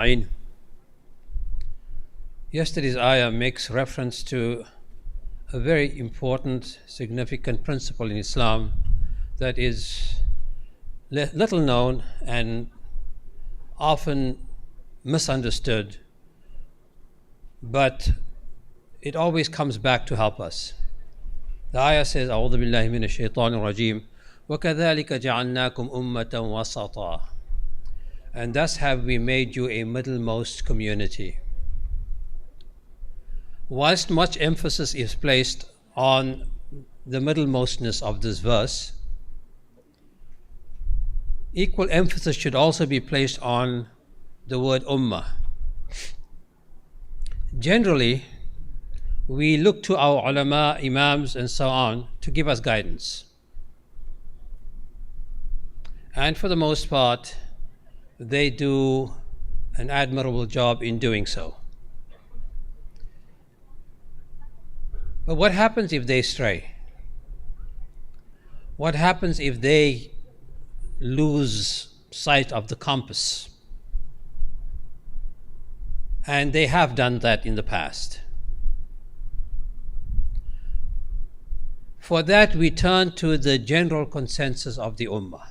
Ain. Yesterday's ayah makes reference to a very important, significant principle in Islam that is little known and often misunderstood, but it always comes back to help us. The ayah says, أعوذ بالله من الشيطان الرجيم وكذلك جعلناكم أمة وسطا, and thus have we made you a middlemost community. Whilst much emphasis is placed on the middlemostness of this verse, equal emphasis should also be placed on the word ummah. Generally, we look to our ulama, imams and so on to give us guidance. And for the most part, they do an admirable job in doing so. But what happens if they stray? What happens if they lose sight of the compass? And they have done that in the past. For that, we turn to the general consensus of the ummah.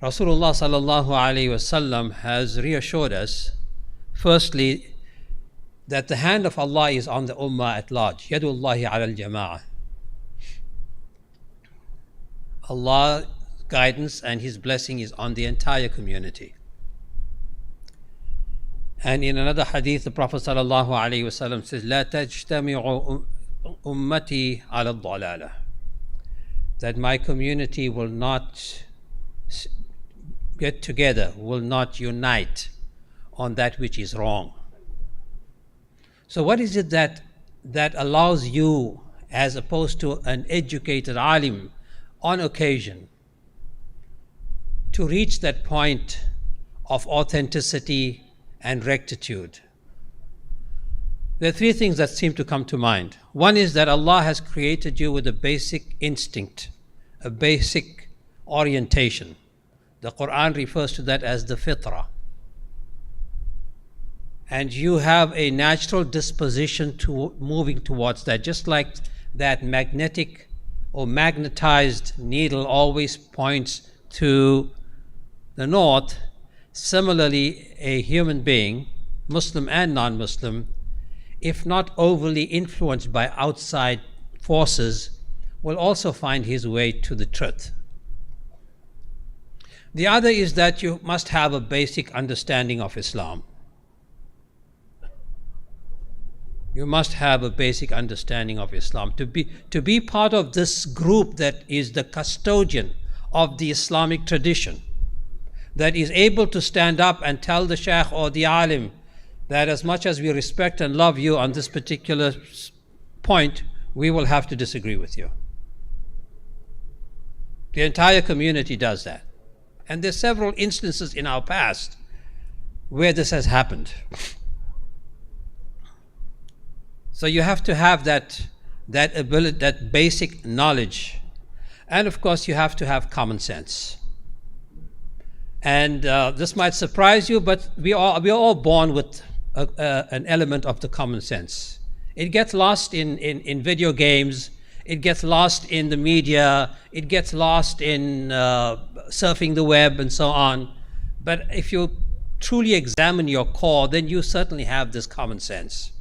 Rasulullah sallallahu alaihi wasallam has reassured us, firstly, that the hand of Allah is on the ummah at large. Yadullahi ala al-jama'ah. Allah's guidance and His blessing is on the entire community. And in another hadith, the Prophet sallallahu alaihi wasallam says, "La tajtami'u ummati ala ad-dalalah," that my community will not get together, will not unite on that which is wrong. So what is it that allows you, as opposed to an educated alim, on occasion, to reach that point of authenticity and rectitude? There are three things that seem to come to mind. One is that Allah has created you with a basic instinct, a basic orientation. The Quran refers to that as the fitrah. And you have a natural disposition to moving towards that, just like that magnetic or magnetized needle always points to the north. Similarly, a human being, Muslim and non-Muslim, if not overly influenced by outside forces, will also find his way to the truth. The other is that you must have a basic understanding of Islam. You must have a basic understanding of Islam. To be part of this group that is the custodian of the Islamic tradition, that is able to stand up and tell the shaykh or the alim that as much as we respect and love you on this particular point, we will have to disagree with you. The entire community does that. And there's several instances in our past where this has happened. So you have to have that ability, that basic knowledge. And of course you have to have common sense. And this might surprise you, but we are all born with an element of the common sense. It gets lost in video games, it gets lost in the media, it gets lost in surfing the web and so on. But if you truly examine your core, then you certainly have this common sense.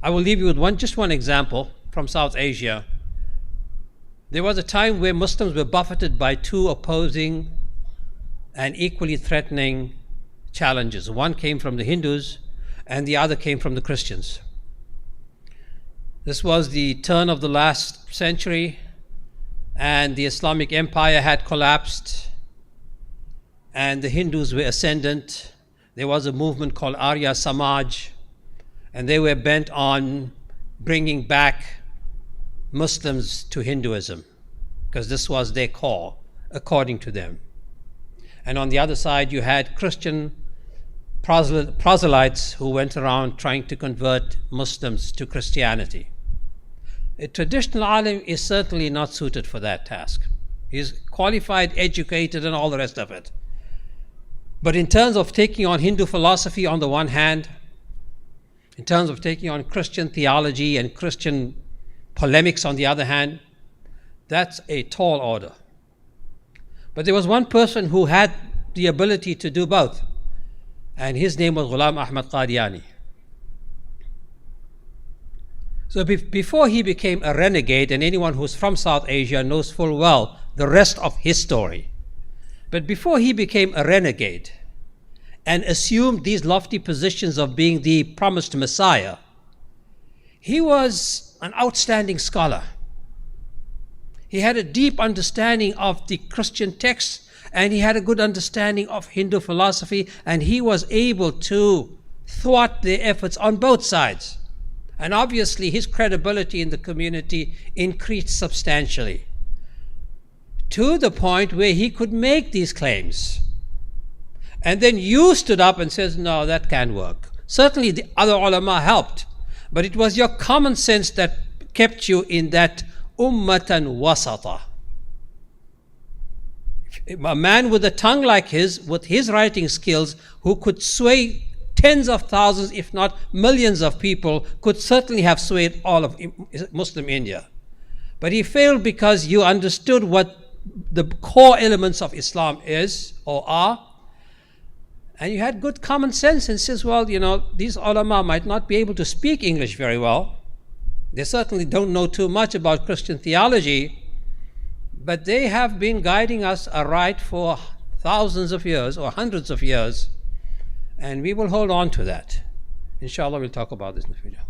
I will leave you with just one example from South Asia. There was a time where Muslims were buffeted by two opposing and equally threatening challenges. One came from the Hindus and the other came from the Christians. This was the turn of the last century, and the Islamic Empire had collapsed and the Hindus were ascendant. There was a movement called Arya Samaj, and they were bent on bringing back Muslims to Hinduism, because this was their core, according to them. And on the other side, you had Christian proselytes who went around trying to convert Muslims to Christianity. A traditional alim is certainly not suited for that task. He's qualified, educated, and all the rest of it. But in terms of taking on Hindu philosophy on the one hand, in terms of taking on Christian theology and Christian polemics on the other hand, that's a tall order. But there was one person who had the ability to do both, and his name was Ghulam Ahmad Qadiani. So before he became a renegade, and anyone who's from South Asia knows full well the rest of his story, but before he became a renegade and assumed these lofty positions of being the promised Messiah, he was an outstanding scholar. He had a deep understanding of the Christian texts, and he had a good understanding of Hindu philosophy, and he was able to thwart their efforts on both sides. And obviously his credibility in the community increased substantially, to the point where he could make these claims. And then you stood up and says, no, that can't work. Certainly the other ulama helped, but it was your common sense that kept you in that ummatan wasata. A man with a tongue like his, with his writing skills, who could sway tens of thousands, if not millions of people, could certainly have swayed all of Muslim India. But he failed because you understood what the core elements of Islam is or are, and you had good common sense and says, well, these ulama might not be able to speak English very well. They certainly don't know too much about Christian theology, but they have been guiding us aright for thousands of years or hundreds of years, and we will hold on to that. Inshallah, we'll talk about this in the future.